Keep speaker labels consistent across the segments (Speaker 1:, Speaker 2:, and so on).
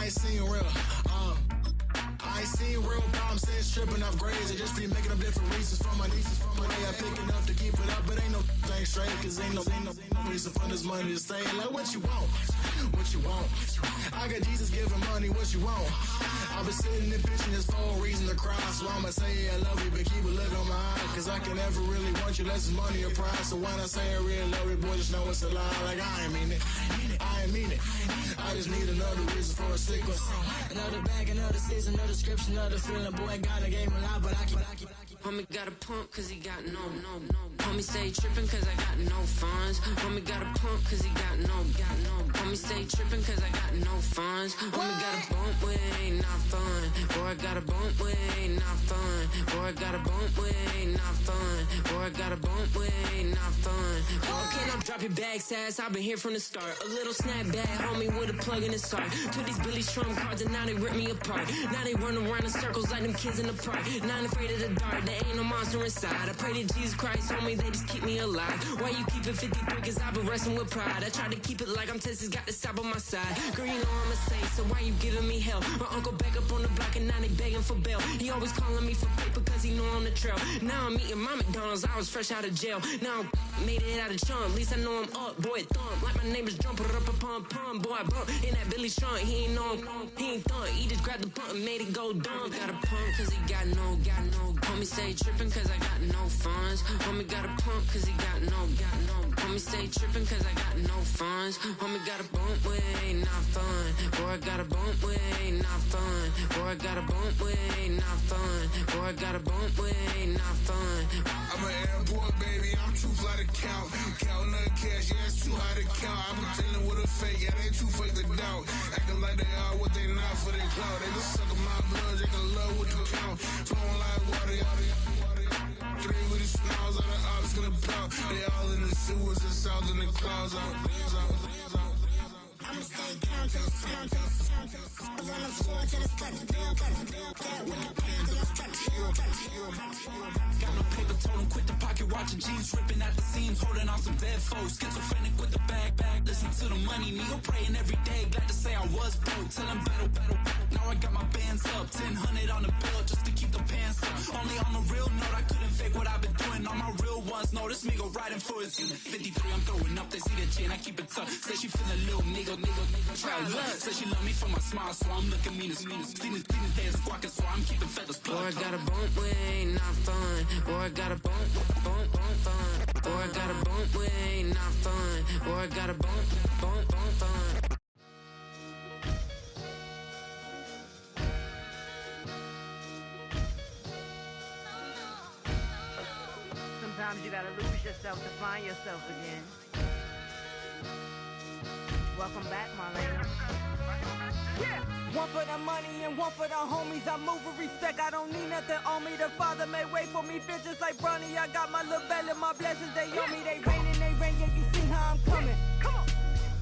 Speaker 1: I ain't seen real. I ain't seen real problems since tripping off grades. I just be making up different reasons for my nieces. For my day, I pick enough to keep it up, but ain't no thing straight. Cause ain't no reason for this money to stay. Like, what you want? What you want? I got Jesus giving money, what you want? I've been sitting and pitching this for a reason to cry. So I'ma say I love you, but keep a look on my eye. Cause I can never really want you unless it's money or prize. So when I say I really love you, boy, just know it's a lie. Like, I ain't mean it. I ain't mean it. I just need another reason for a sequence.
Speaker 2: Another bag, another season, another description, another feeling. Boy, got a game a lot, but I keep.
Speaker 3: Homie got a pump cause he got no. Homie stay trippin' cause I got no funds. Homie got a pump cause he got no. Homie stay trippin' cause I got no funds. Homie got a bump with ain't not fun. Boy, I got a bump with ain't not fun. Boy, I got a bump with ain't not fun. Boy, I got a bump with ain't not fun. Boy, can I drop your bag, sass? I've been here from the start. A little snapback, homie with a plug in his heart. To these Billy Trump cards and now they rip me apart. Now they run around in circles like them kids in the park. Not afraid of the dark, there ain't no monster inside. I pray to Jesus Christ, homie, they just keep me alive. Why you keep it 53? Cause I've been wrestling with pride. I try to keep it like I'm Texas, got the stop on my side. Girl, you know I'm a saint, so why you giving me hell? My uncle back up on the block and now they begging for bail. He always calling me for paper cause he know I'm the trail. Now I'm eating my McDonald's, I was fresh out of jail. Now I made it out of chump, at least I know I'm up. Boy, thump, like my name is Jumper up a pump. Boy, I bump in that Billy Trump, he ain't know he ain't thump. He just grabbed the pump and made it go dumb. Got a pump cause he got no. Homie stay trippin' cause I got no funds. Homie got a pump cause he got no. Homie stay trippin' cause I got no funds. Homie got a bump with ain't not fun. Boy, I got a bump with ain't not fun. Boy, I got a bump with ain't not fun. Boy, I got a bump with ain't not fun.
Speaker 1: I'm an airport baby, I'm too fly to count. Counting the cash, yeah, it's too high to count. I'm pretending with a fake, yeah, they too fake to doubt. Acting like they are what they not for their clout. They just suckin' my blood, they can love what you count. Flowing like water, three with the smiles, all the ops gonna pop. They all in the sewers and south in the clouds.
Speaker 4: I'ma stay down to the sound, to the sound, to the sound. On the floor to the skirt, build that with the pants and the skirt.
Speaker 5: Got no paper, told him quit the pocket watching jeans, ripping at the seams, holding on some dead foes. Schizophrenic with the bag. Listen to the money, nigga praying every day. Glad to say I was broke, tell him battle. Now I got my bands up, 1000 on the bill just to keep the pants up. Only on the real note, I couldn't fake what I've been doing. All my real ones know this nigga riding for his unit. 53, I'm throwing up, they see the chain, I keep it tough. Say she feeling little nigga, try to look. Say she love me for my smile, so I'm looking mean as Seen the days squawking, so I'm keeping feathers plugged.
Speaker 3: Boy, I got a bump with ain't not fun. Boy, I got a bump fun. Boy, I got a bump with ain't not fun. Boy, I got a bump fun.
Speaker 6: Sometimes you gotta lose yourself to find yourself again. Welcome back, Marlena.
Speaker 7: Yeah. One for the money and one for the homies. I move with respect, I don't need nothing on me. The Father made way for me, bitches like Bronny. I got my little belly, my blessings, they on me. They rain, yeah, you see how I'm coming. Come on.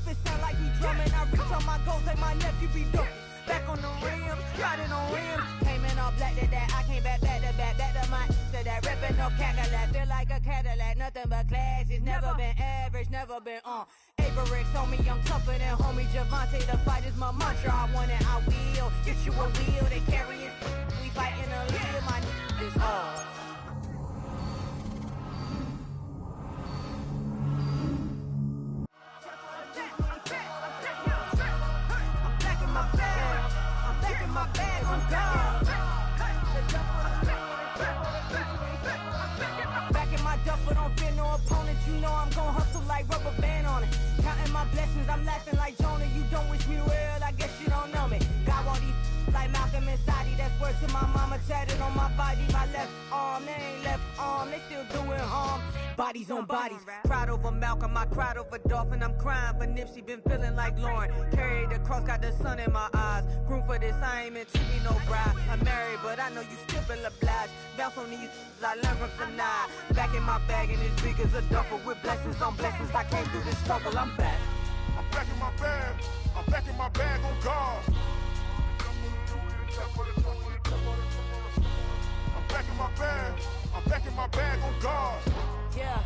Speaker 7: It sound like he drumming. I reach on my goals like my nephew be dope. Back on the rims, riding on rims. Came in all black to that, I came back to my to that ripping no Cadillac. Feel like a Cadillac, nothing but class. It's never been average, never been on. Averix on me, I'm tougher than homie Javante. The fight is my mantra, I want it, I will. Get you a wheel, they carry it. We fighting a lead, my is hard. My bag on God. Back in my duffel, don't fear no opponent. You know I'm gon' hustle like rubber band on it. Counting my blessings, I'm laughing like Jonah. You don't wish me well, I guess you don't know me. Got all these like Malcolm and Sadie. That's word to my mama, tatted on my body. My left arm, they ain't left arm, they still doing harm. Bodies on bodies, cried over Malcolm, I cried over Dolphin. I'm crying for Nipsey, been feeling like Lauren. Carried the cross, got the sun in my eyes. Groom for this, I ain't meant to be no bride. I'm married, but I know you still feel obliged. Bounce on these, I learned from Sanaa. Back in my bag, and it's big as a duffel. With blessings on blessings, I came through this struggle, I'm back.
Speaker 8: I'm back in my bag, I'm back in my bag on God. I'm back in my bag, I'm back in my bag on God.
Speaker 7: Yeah.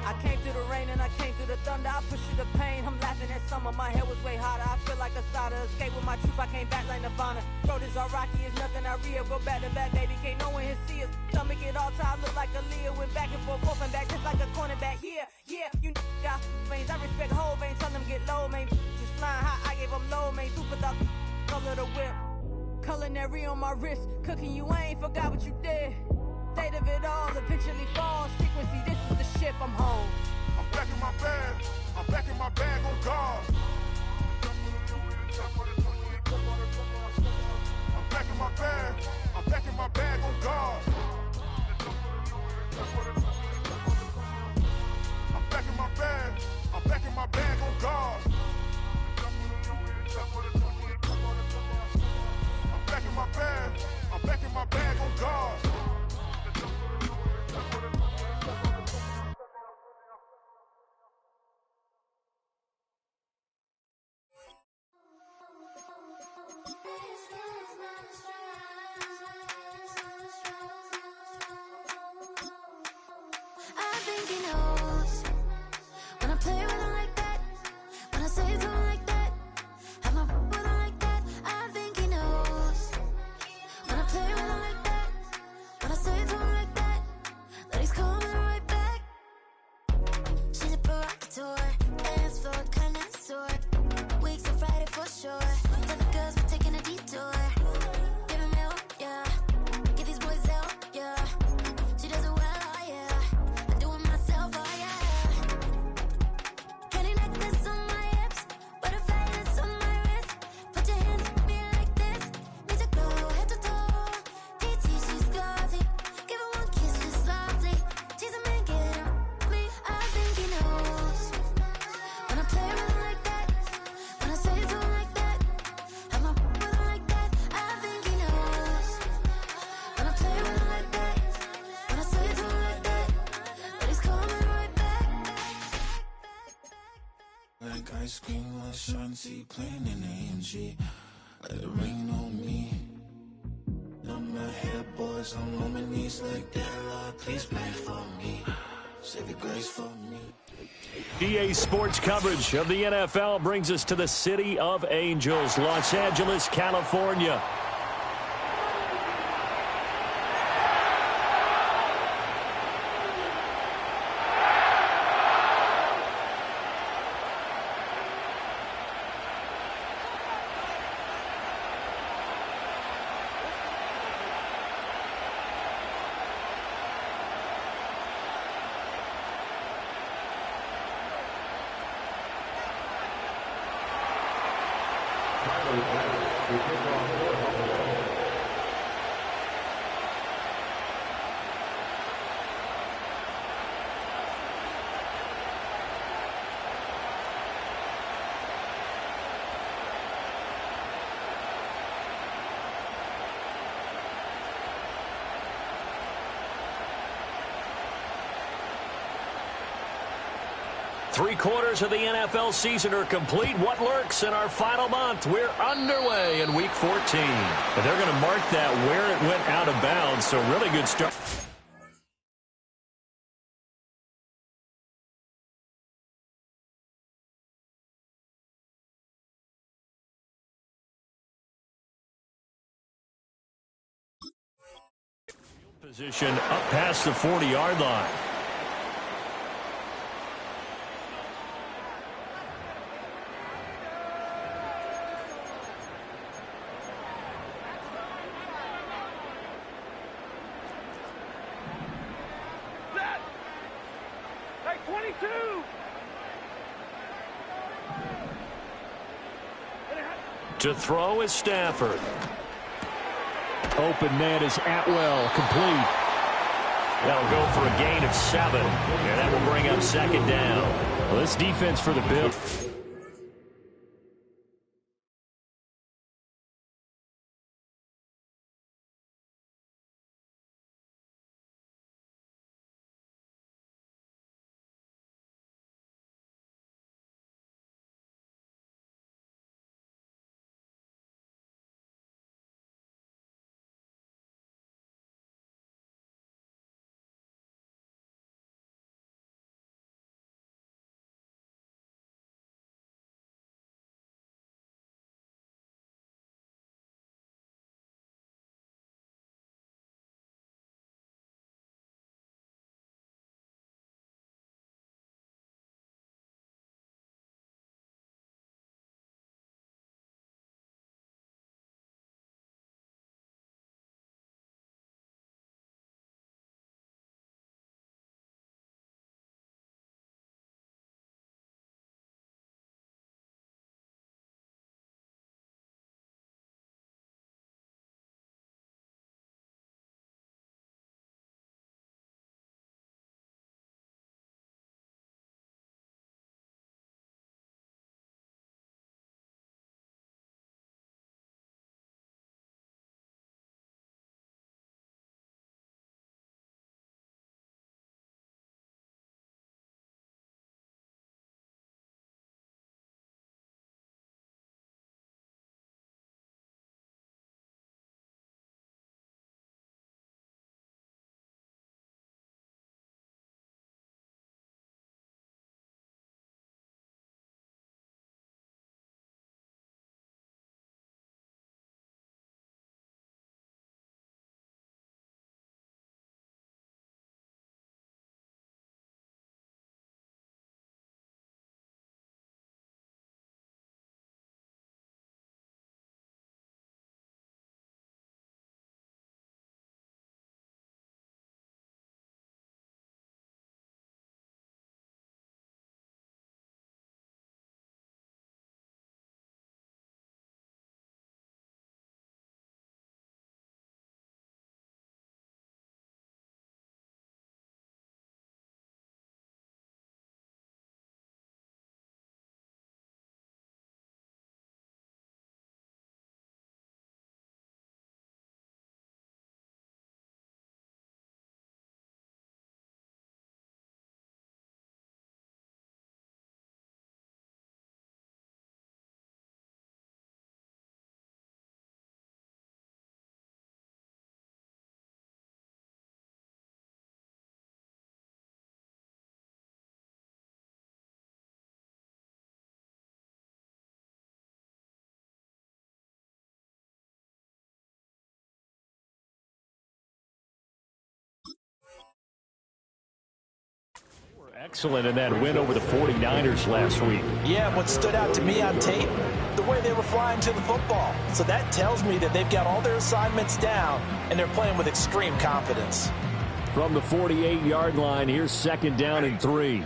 Speaker 7: I came through the rain and I came through the thunder. I push you the pain, I'm laughing at summer, my hair was way hotter. I feel like a starter. Escape with my truth, I came back like Nirvana. Throat is all rocky, it's nothing I real. Go back to back, baby, can't no one here see us. Stomach it all tied, look like a Leah. Went back and forth and back, just like a cornerback. Yeah, you got veins. I respect whole veins, tell them get low, man. Just flying high, I gave them low, man. Super the color the whip. Culinary on my wrist, cooking you, I ain't forgot what you did. State of it all, eventually falls. Frequency, this is the ship, I'm home.
Speaker 8: I'm back in my bag. I'm back in my bag on guard. I'm back in my bag. I'm back in my bag on guard. I'm back in my bag. I'm back in my bag on guard. I'm back in my bag. I'm back in my bag on guard.
Speaker 4: I think he knows when I play with him like that, when I say it to him like that, have my with him like that. I think he knows when I play with him like that, when I say it to him like that, that he's coming right back. She's a provocateur, dance floor connoisseur, weeks on Friday for sure. Tell the girls we're taking a detour. Give him milk, yeah. Get these boys out, yeah. She does it well, oh yeah. I do it myself, oh yeah. Candy necklace on my hips, butterflies on my wrist. Put your hands on me like this. Need to go head to toe. TT, she's glossy. Give her one kiss just softly. Tease him and get him me. I think he knows when I play with him like that, when I say it to him like that, have my with him like that. I think he knows when I play with him like that, when I say it to him like that, that he's coming right back.
Speaker 5: Like ice cream on Shanty, playing in AMG. Let it rain on me. On my head, boys, I'm on my knees like that. Lord, please pray for me. Save your grace for me.
Speaker 9: EA Sports coverage of the NFL brings us to the City of Angels, Los Angeles, California. Three-quarters of the NFL season are complete. What lurks in our final month? We're underway in Week 14. But they're going to mark that where it went out of bounds, so really good start. Position up past the 40-yard line. To throw is Stafford. Open man is Atwell, complete. That'll go for a gain of 7, and that will bring up second down. Well, this defense for the Bills. Excellent in that win over the 49ers last week.
Speaker 10: Yeah, what stood out to me on tape, the way they were flying to the football. So that tells me that they've got all their assignments down, and they're playing with extreme confidence.
Speaker 9: From the 48-yard line, here's 2nd down and 3.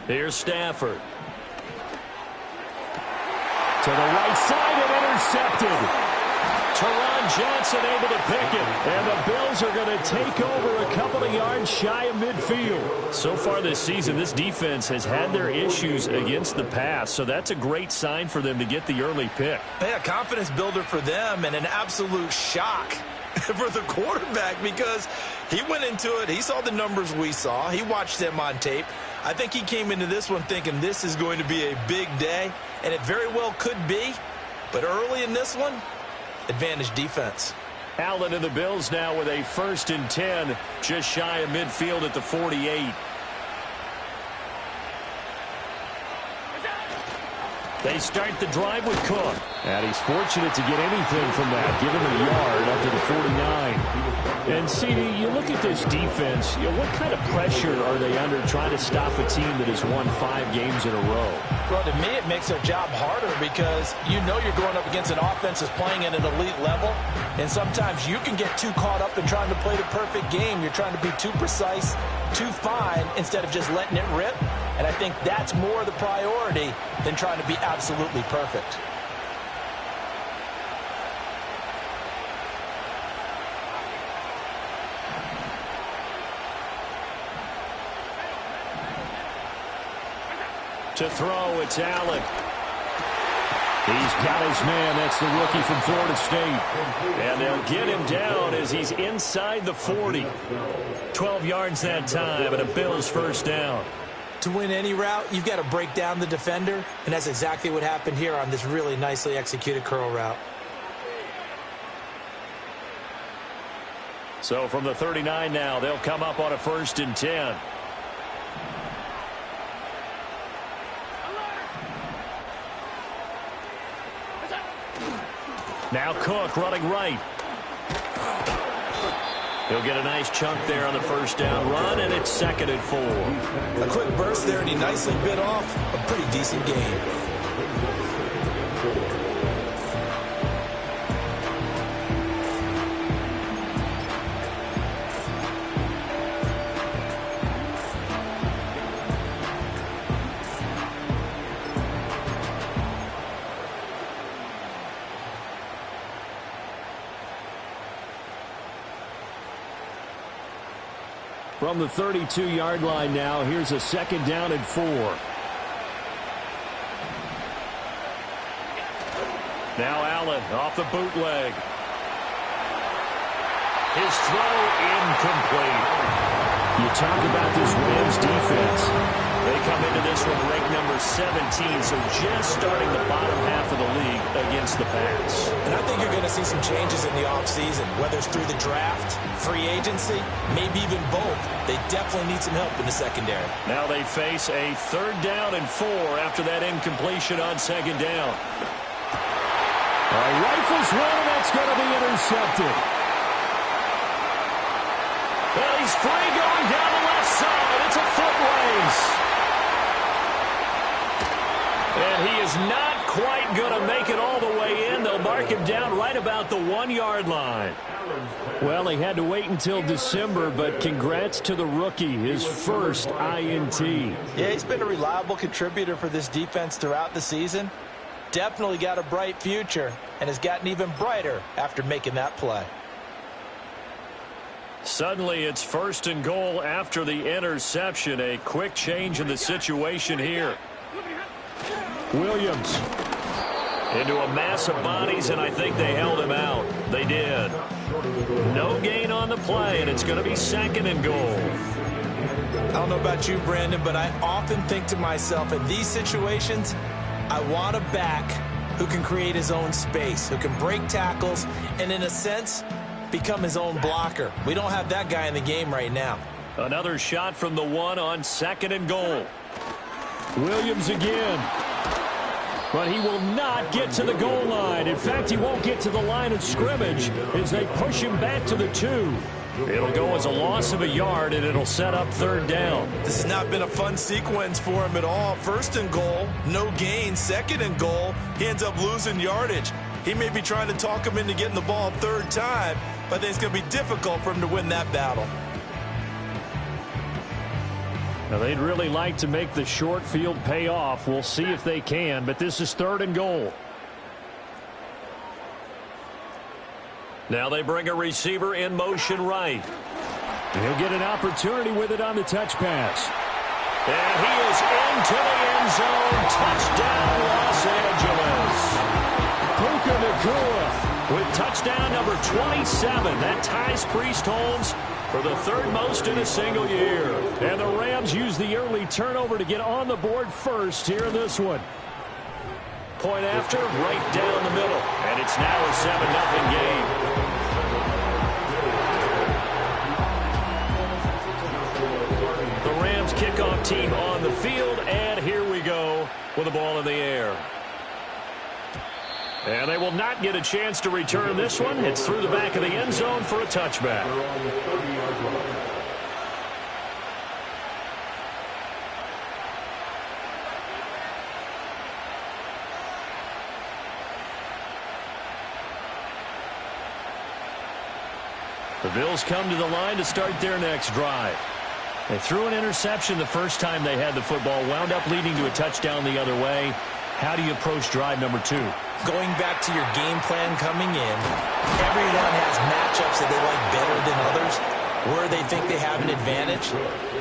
Speaker 9: Here's Stafford. To the right side and intercepted. Teron Johnson able to pick it. And the Bills are going to take over a couple of yards shy of midfield. So far this season, this defense has had their issues against the pass. So that's a great sign for them to get the early pick.
Speaker 10: Yeah, confidence builder for them and an absolute shock for the quarterback because he went into it. He saw the numbers we saw. He watched them on tape. I think he came into this one thinking this is going to be a big day, and it very well could be. But early in this one, advantage defense.
Speaker 9: Allen and the Bills now with a 1st and 10, just shy of midfield at the 48. They start the drive with Cook. And he's fortunate to get anything from that, give him a yard up to the 49. And, CD, you look at this defense, what kind of pressure are they under trying to stop a team that has won 5 games in a row?
Speaker 10: Well, to me, it makes their job harder because you know you're going up against an offense that's playing at an elite level, and sometimes you can get too caught up in trying to play the perfect game. You're trying to be too precise, too fine, instead of just letting it rip. And I think that's more the priority than trying to be absolutely perfect.
Speaker 9: To throw, it's Allen. He's got his man. That's the rookie from Florida State. And they'll get him down as he's inside the 40. 12 yards that time, and a Bills 1st down.
Speaker 10: To win any route, you've got to break down the defender, and that's exactly what happened here on this really nicely executed curl route.
Speaker 9: So from the 39 now, they'll come up on a 1st and 10. Now Cook running right. He'll get a nice chunk there on the 1st down run, and it's 2nd and 4.
Speaker 10: A quick burst there, and he nicely bit off a pretty decent gain.
Speaker 9: From the 32-yard line now, here's a 2nd down and 4. Now Allen off the bootleg. His throw incomplete. You talk about this Rams defense. They come into this one ranked number 17, so just starting the bottom half of the league against the pass.
Speaker 10: And I think you're going to see some changes in the offseason, whether it's through the draft, free agency, maybe even both. They definitely need some help in the secondary.
Speaker 9: Now they face a 3rd down and 4 after that incompletion on 2nd down. Rifles one, and that's going to be intercepted. Well, he's free going down the left side. It's a foot race. And he is not quite going to make it all the way in. They'll mark him down right about the 1-yard line. Well, he had to wait until December, but congrats to the rookie, his first INT.
Speaker 10: Yeah, he's been a reliable contributor for this defense throughout the season. Definitely got a bright future and has gotten even brighter after making that play.
Speaker 9: Suddenly it's 1st and goal after the interception. A quick change in the situation here. Williams into a mass of bodies, and I think they held him out. They did. No gain on the play, and it's going to be 2nd and goal.
Speaker 10: I don't know about you, Brandon, but I often think to myself, in these situations, I want a back who can create his own space, who can break tackles, and in a sense, become his own blocker. We don't have that guy in the game right now.
Speaker 9: Another shot from the 1 on 2nd and goal. Williams again. But he will not get to the goal line. In fact, he won't get to the line of scrimmage as they push him back to the 2. It'll go as a loss of a yard, and it'll set up 3rd down.
Speaker 10: This has not been a fun sequence for him at all. 1st and goal, no gain. 2nd and goal, he ends up losing yardage. He may be trying to talk him into getting the ball 3rd time, but I think it's going to be difficult for him to win that battle.
Speaker 9: Now, they'd really like to make the short field pay off. We'll see if they can, but this is 3rd and goal. Now they bring a receiver in motion right. He'll get an opportunity with it on the touch pass. And he is into the end zone. Touchdown, Los Angeles. Puka Nacua with touchdown number 27. That ties Priest Holmes for the 3rd most in a single year. And the Rams use the early turnover to get on the board first here in this one. Point after, right down the middle. And it's now a 7-0 game. The Rams kickoff team on the field, and here we go with the ball in the air. And they will not get a chance to return this one. It's through the back of the end zone for a touchback. The Bills come to the line to start their next drive. They threw an interception the first time they had the football, wound up leading to a touchdown the other way. How do you approach drive number 2?
Speaker 10: Going back to your game plan coming in, everyone has matchups that they like better than others, where they think they have an advantage.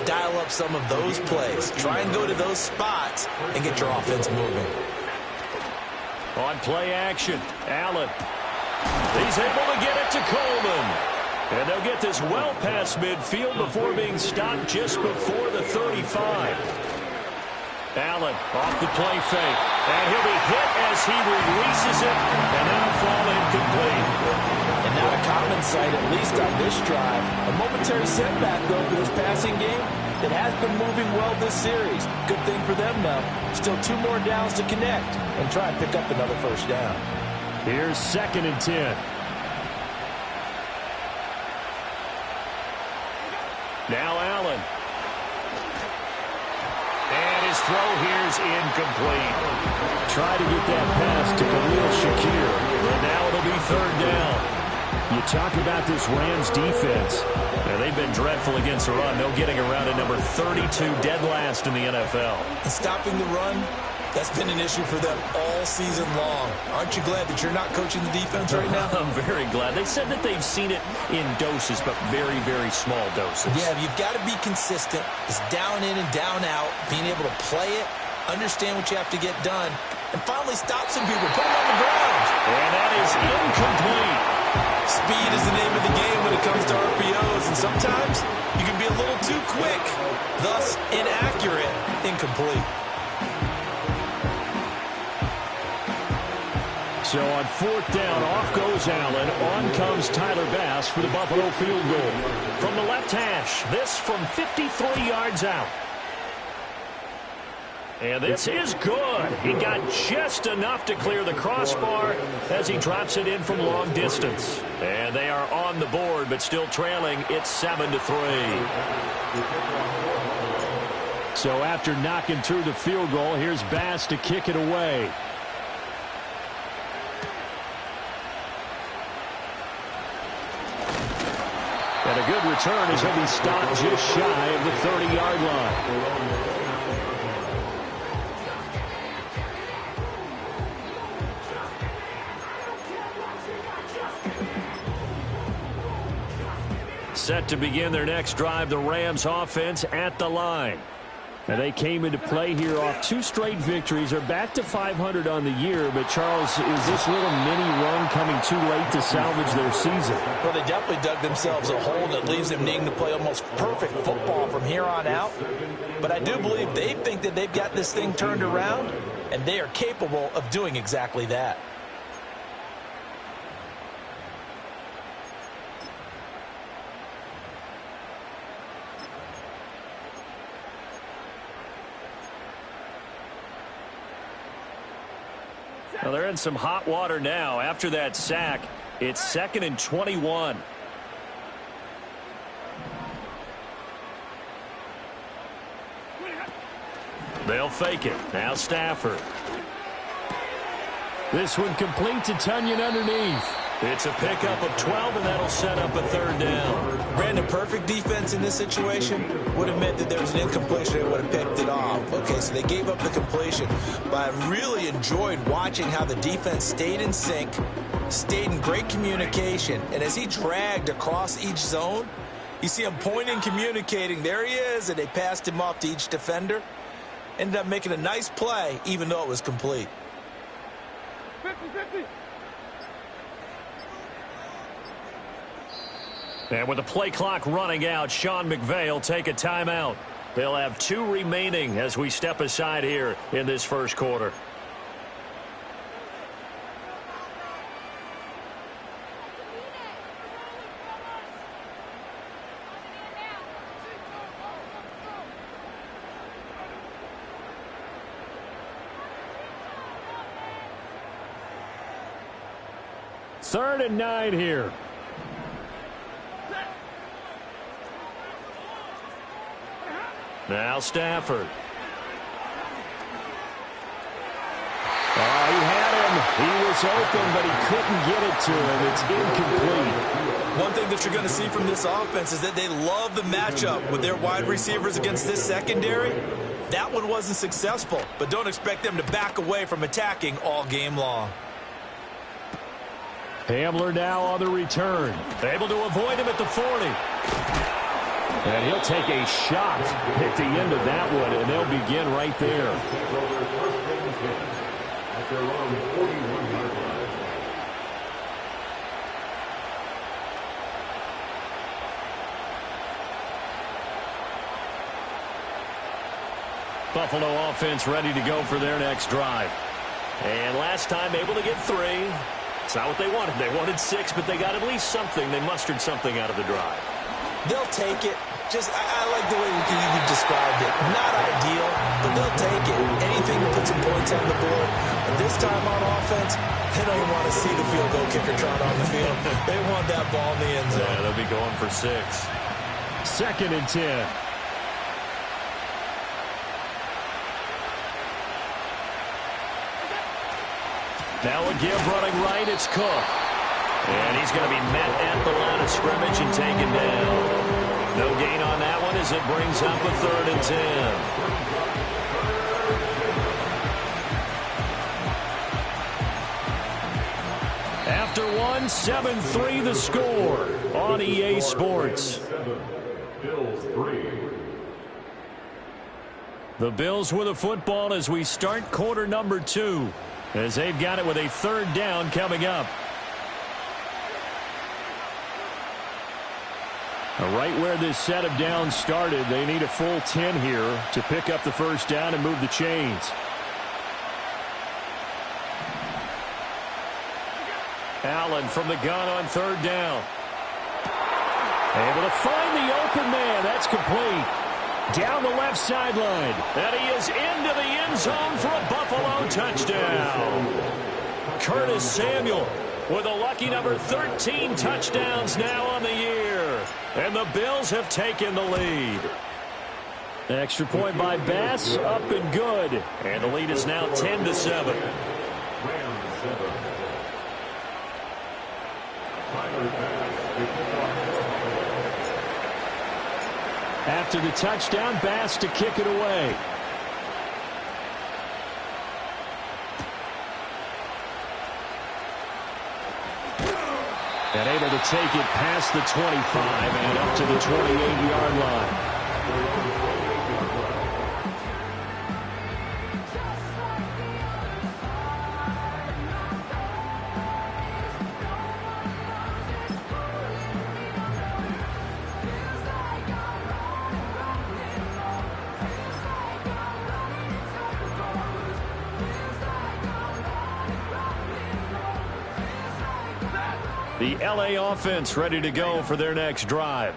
Speaker 10: Dial up some of those plays. Try and go to those spots and get your offense moving.
Speaker 9: On play action, Allen. He's able to get it to Coleman. And they'll get this well past midfield before being stopped just before the 35. Allen off the play fake. And he'll be hit as he releases it. And that'll fall incomplete.
Speaker 10: And not a common sight, at least on this drive. A momentary setback, though, for this passing game. It has been moving well this series. Good thing for them, though. Still 2 more downs to connect and try and pick up another 1st down.
Speaker 9: Here's 2nd and 10. Now Allen. And his throw here's incomplete. Try to get that pass to Khalil Shakir. And now it'll be 3rd down. You talk about this Rams defense. Now, they've been dreadful against the run. No getting around at number 32, dead last in the NFL.
Speaker 10: And stopping the run, that's been an issue for them all season long. Aren't you glad that you're not coaching the defense right now?
Speaker 9: I'm very glad. They said that they've seen it in doses, but very, very small doses.
Speaker 10: Yeah, you've got to be consistent. It's down in and down out, being able to play it, understand what you have to get done, and finally stop some people, put them on the ground.
Speaker 9: And that is incomplete.
Speaker 10: Speed is the name of the game when it comes to RPOs, and sometimes you can be a little too quick, thus inaccurate, incomplete.
Speaker 9: So on 4th down, off goes Allen. On comes Tyler Bass for the Buffalo field goal. From the left hash, this from 53 yards out. And this is good. He got just enough to clear the crossbar as he drops it in from long distance. And they are on the board, but still trailing. It's 7-3. So after knocking through the field goal, here's Bass to kick it away. And a good return as he'll be stopped just shy of the 30-yard line. Set to begin their next drive, the Rams offense at the line. And they came into play here off 2 straight victories. They're back to 500 on the year. But, Charles, is this little mini run coming too late to salvage their season?
Speaker 10: Well, they definitely dug themselves a hole that leaves them needing to play almost perfect football from here on out. But I do believe they think that they've got this thing turned around, and they are capable of doing exactly that.
Speaker 9: Well, they're in some hot water now. After that sack, it's 2nd and 21. They'll fake it. Now Stafford. This one complete to Tunyon underneath. It's a pickup of 12, and that'll set up a 3rd down.
Speaker 10: Brandon, perfect defense in this situation would have meant that there was an incompletion. They would have picked it off. Okay, so they gave up the completion. But I really enjoyed watching how the defense stayed in sync, stayed in great communication. And as he dragged across each zone, you see him pointing, communicating. There he is, and they passed him off to each defender. Ended up making a nice play, even though it was complete.
Speaker 8: 50-50.
Speaker 9: And with the play clock running out, Sean McVay will take a timeout. They'll have 2 remaining as we step aside here in this first quarter. Third and 9 here. Now Stafford. He had him. He was open, but he couldn't get it to him. It's incomplete.
Speaker 10: One thing that you're going to see from this offense is that they love the matchup with their wide receivers against this secondary. That one wasn't successful, but don't expect them to back away from attacking all game long.
Speaker 9: Hamler now on the return. Able to avoid him at the 40. And he'll take a shot at the end of that one, and they'll begin right there. Buffalo offense ready to go for their next drive. And last time able to get 3. It's not what they wanted. They wanted 6, but they got at least something. They mustered something out of the drive.
Speaker 10: They'll take it. I like the way you described it. Not ideal, but they'll take it. Anything to put some points on the board. But this time on offense, they don't want to see the field goal kicker trot on the field. They want that ball in the end zone.
Speaker 9: Yeah, they'll be going for 6. 2nd and 10. Now a give running right, it's Cook. And he's going to be met at the line of scrimmage and taken down. No gain on that one as it brings up a 3rd and 10. After one, 7-3 the score on EA Sports. The Bills with a football as we start quarter number 2. As they've got it with a 3rd down coming up. Right where this set of downs started, they need a full 10 here to pick up the 1st down and move the chains. Allen from the gun on 3rd down. Able to find the open man. That's complete. Down the left sideline. And he is into the end zone for a Buffalo touchdown. Curtis Samuel with a lucky number 13 touchdowns now on the year. And the Bills have taken the lead. Extra point by Bass, up and good. And the lead is now 10-7. After the touchdown, Bass to kick it away. And able to take it past the 25 and up to the 28-yard line. The LA offense ready to go for their next drive.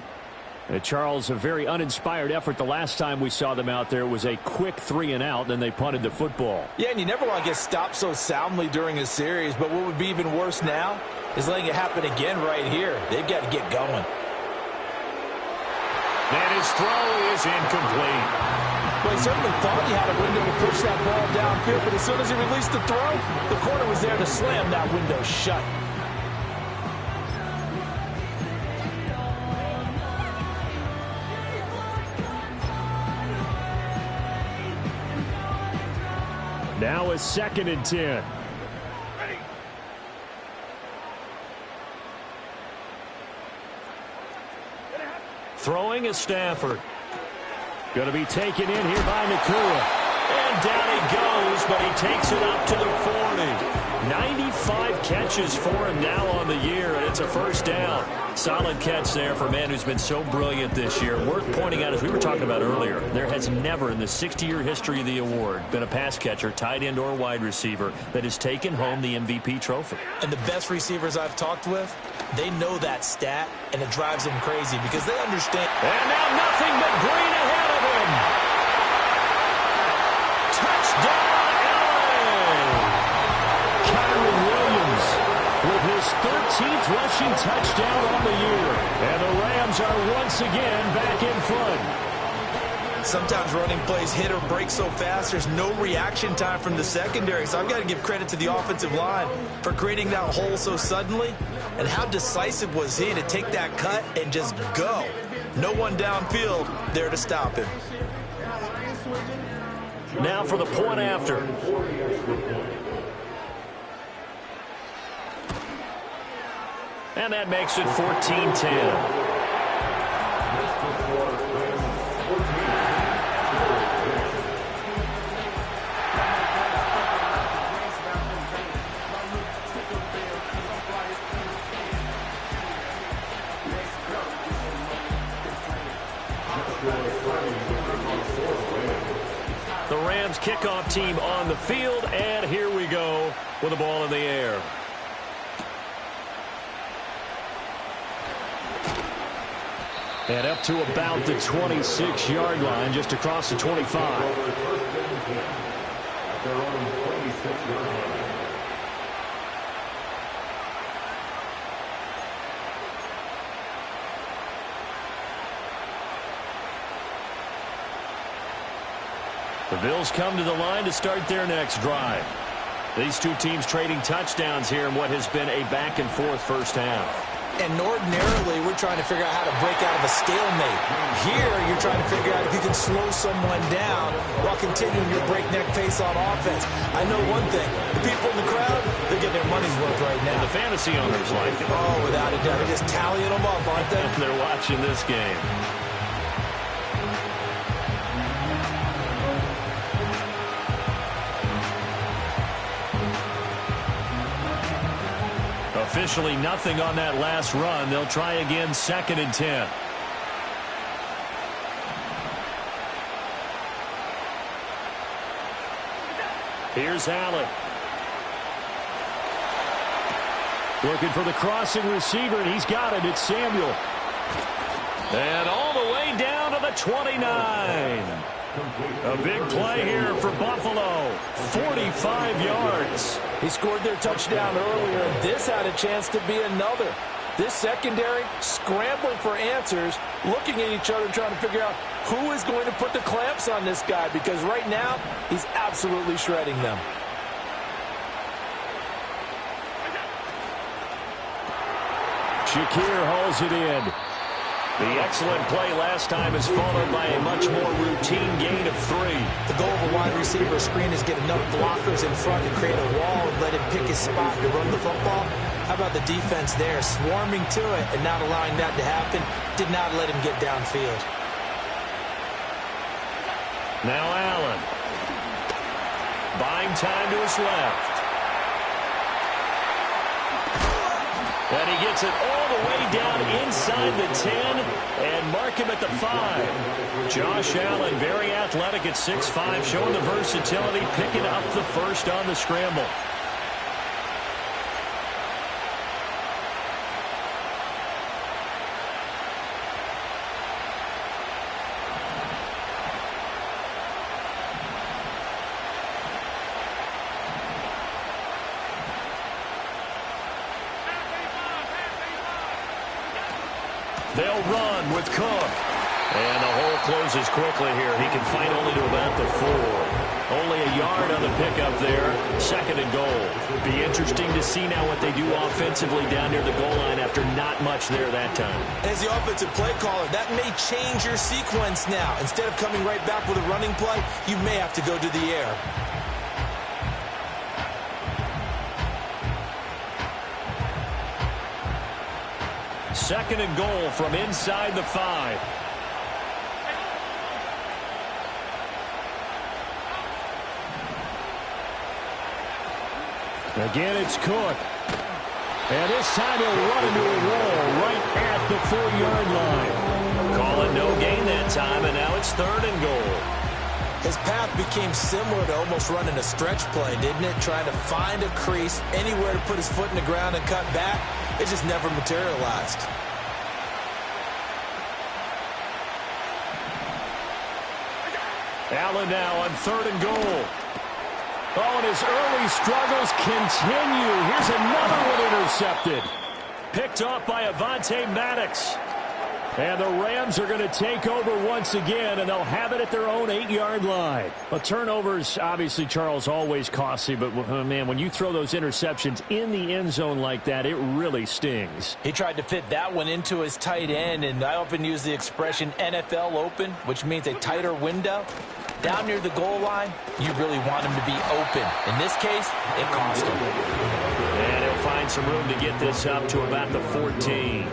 Speaker 9: Charles, a very uninspired effort. The last time we saw them out there was a quick 3-and-out, then they punted the football.
Speaker 10: Yeah, and you never want to get stopped so soundly during a series, but what would be even worse now is letting it happen again right here. They've got to get going.
Speaker 9: And his throw is incomplete.
Speaker 10: Well, he certainly thought he had a window to push that ball downfield, but as soon as he released the throw, the corner was there to slam that window shut.
Speaker 9: Now a 2nd and 10. Throwing is Stafford. Going to be taken in here by Nakua. And down he goes, but he takes it up to the 40. 95 catches for him now on the year, and it's a first down. Solid catch there for a man who's been so brilliant this year. Worth pointing out, as we were talking about earlier, there has never in the 60-year history of the award been a pass catcher, tight end, or wide receiver that has taken home the MVP trophy.
Speaker 10: And the best receivers I've talked with, they know that stat, and it drives them crazy because they understand.
Speaker 9: And now nothing but green ahead of him. Touchdown, LA! Kyren Williams with his 13th rushing touchdown on the year. And the Rams are once again back in front.
Speaker 10: Sometimes running plays hit or break so fast, there's no reaction time from the secondary. So I've got to give credit to the offensive line for creating that hole so suddenly. And how decisive was he to take that cut and just go. No one downfield there to stop him.
Speaker 9: Now for the point after. And that makes it 14-10. The Rams kickoff team on the field, and here we go with the ball in the air. And up to about the 26-yard line, just across the 25. The Bills come to the line to start their next drive. These two teams trading touchdowns here in what has been a back-and-forth first half.
Speaker 10: And ordinarily, we're trying to figure out how to break out of a stalemate. Here, you're trying to figure out if you can slow someone down while continuing your breakneck pace on offense. I know one thing. The people in the crowd, they're getting their money's worth right now.
Speaker 9: And the fantasy owners like it.
Speaker 10: Oh, without a doubt. They're just tallying them up, aren't they?
Speaker 9: They're watching this game. Officially nothing on that last run. They'll try again, 2nd and 10. Here's Allen. Looking for the crossing receiver, and he's got it. It's Samuel. And all the way down to the 29. A big play here for Buffalo. 45 yards.
Speaker 10: He scored their touchdown earlier, and this had a chance to be another. This secondary scrambling for answers, looking at each other, trying to figure out who is going to put the clamps on this guy, because right now he's absolutely shredding them.
Speaker 9: Shakir hauls it in. The excellent play last time is followed by a much more routine gain of 3.
Speaker 10: The goal of a wide receiver screen is get enough blockers in front to create a wall and let him pick his spot to run the football. How about the defense there, swarming to it and not allowing that to happen? Did not let him get downfield.
Speaker 9: Now Allen. Buying time to his left. And he gets it all the way down inside the 10 and mark him at the 5. Josh Allen, very athletic at 6'5", showing the versatility, picking up the first on the scramble. They'll run with Cook. And the hole closes quickly here. He can fight only to about the 4. Only a yard on the pickup there. 2nd and goal. Be interesting to see now what they do offensively down near the goal line after not much there that time.
Speaker 10: As the offensive play caller, that may change your sequence now. Instead of coming right back with a running play, you may have to go to the air.
Speaker 9: Second and goal from inside the 5. Again, it's Cook. And this time he'll run into a wall right at the 4-yard line. Call it no gain that time, and now it's 3rd and goal.
Speaker 10: His path became similar to almost running a stretch play, didn't it? Trying to find a crease, anywhere to put his foot in the ground and cut back. It just never materialized.
Speaker 9: Allen now on 3rd and goal. Oh, and his early struggles continue. Here's another one intercepted. Picked off by Avonte Maddox. And the Rams are going to take over once again, and they'll have it at their own 8-yard line. Well, turnovers, obviously, Charles, always costly. But, man, when you throw those interceptions in the end zone like that, it really stings.
Speaker 10: He tried to fit that one into his tight end, and I often use the expression NFL open, which means a tighter window. Down near the goal line, you really want him to be open. In this case, it cost him.
Speaker 9: And he'll find some room to get this up to about the 14.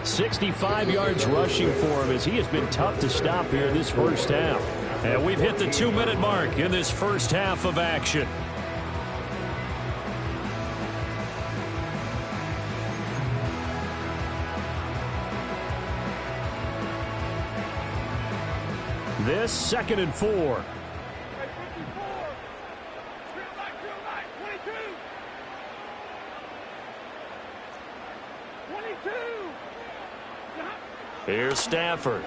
Speaker 9: 65 yards rushing for him as he has been tough to stop here in this first half. And we've hit the 2-minute mark in this first half of action. This 2nd and 4. Here's Stafford.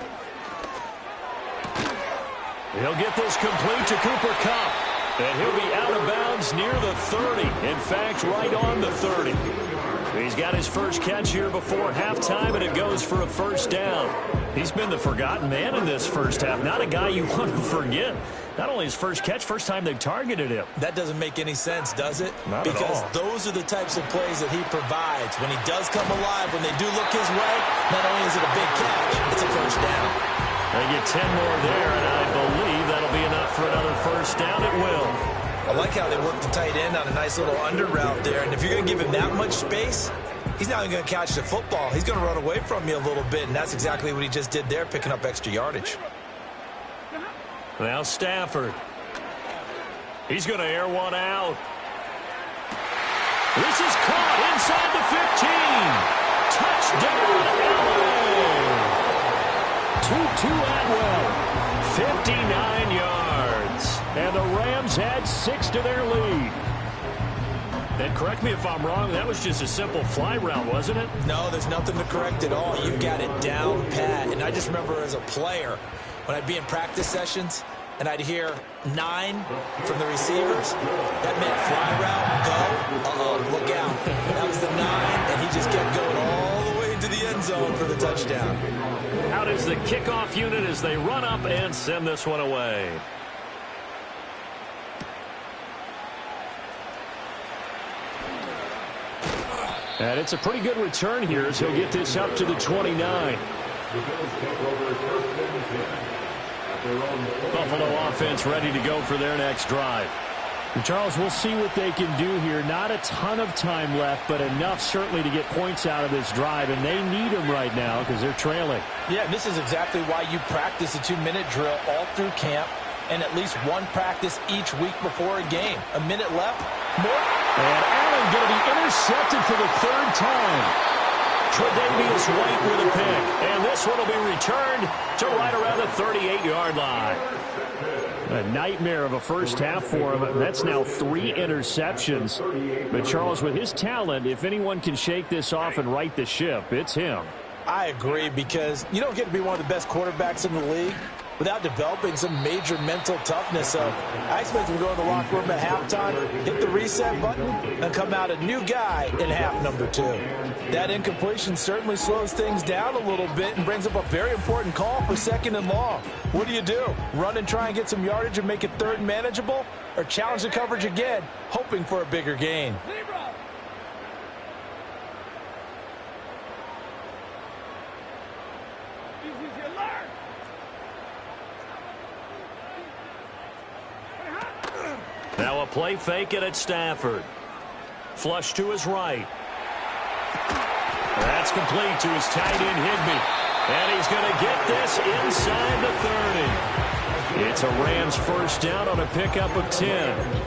Speaker 9: He'll get this complete to Cooper Kupp. And he'll be out of bounds near the 30. In fact, right on the 30. He's got his first catch here before halftime, and it goes for a first down. He's been the forgotten man in this first half. Not a guy you want to forget. Not only his first catch, first time they've targeted him.
Speaker 10: That doesn't make any sense, does it?
Speaker 9: Not
Speaker 10: because
Speaker 9: at all.
Speaker 10: Those are the types of plays that he provides. When he does come alive, when they do look his way, not only is it a big catch, it's a first down.
Speaker 9: They get 10 more there, and I believe that'll be enough for another first down. It will.
Speaker 10: I like how they work the tight end on a nice little under route there. And if you're going to give him that much space, he's not even going to catch the football. He's going to run away from you a little bit, and that's exactly what he just did there, picking up extra yardage.
Speaker 9: Now Stafford. He's going to air one out. This is caught inside the 15. Touchdown, Allen. 2-2 Atwell. 59 yards. And the Rams had 6 to their lead. And correct me if I'm wrong, that was just a simple fly route, wasn't it?
Speaker 10: No, there's nothing to correct at all. You've got it down pat. And I just remember as a player, when I'd be in practice sessions, and I'd hear 9 from the receivers, that meant fly route, go, uh-oh, look out. That was the 9, and he just kept going all the way into the end zone for the touchdown.
Speaker 9: Out is the kickoff unit as they run up and send this one away. And it's a pretty good return here as he'll get this up to the 29. Buffalo offense ready to go for their next drive. And Charles, we'll see what they can do here. Not a ton of time left, but enough certainly to get points out of this drive, and they need them right now because they're trailing.
Speaker 10: Yeah, this is exactly why you practice a 2-minute drill all through camp and at least one practice each week before a game. A minute left, more.
Speaker 9: And Allen going to be intercepted for the 3rd time. Tre'Davious White with a pick. And this one will be returned to right around the 38-yard line. A nightmare of a first half for him. That's now 3 interceptions. But Charles, with his talent, if anyone can shake this off and right the ship, it's him.
Speaker 10: I agree, because you don't get to be one of the best quarterbacks in the league without developing some major mental toughness. So I expect him to go to the locker room at halftime, hit the reset button, and come out a new guy in half number 2. That incompletion certainly slows things down a little bit and brings up a very important call for 2nd and long. What do? Run and try and get some yardage and make it 3rd and manageable? Or challenge the coverage again, hoping for a bigger gain?
Speaker 9: Now a play fake it at Stafford. Flush to his right. That's complete to his tight end Higbee. And he's going to get this inside the 30. It's a Rams first down on a pickup of 10.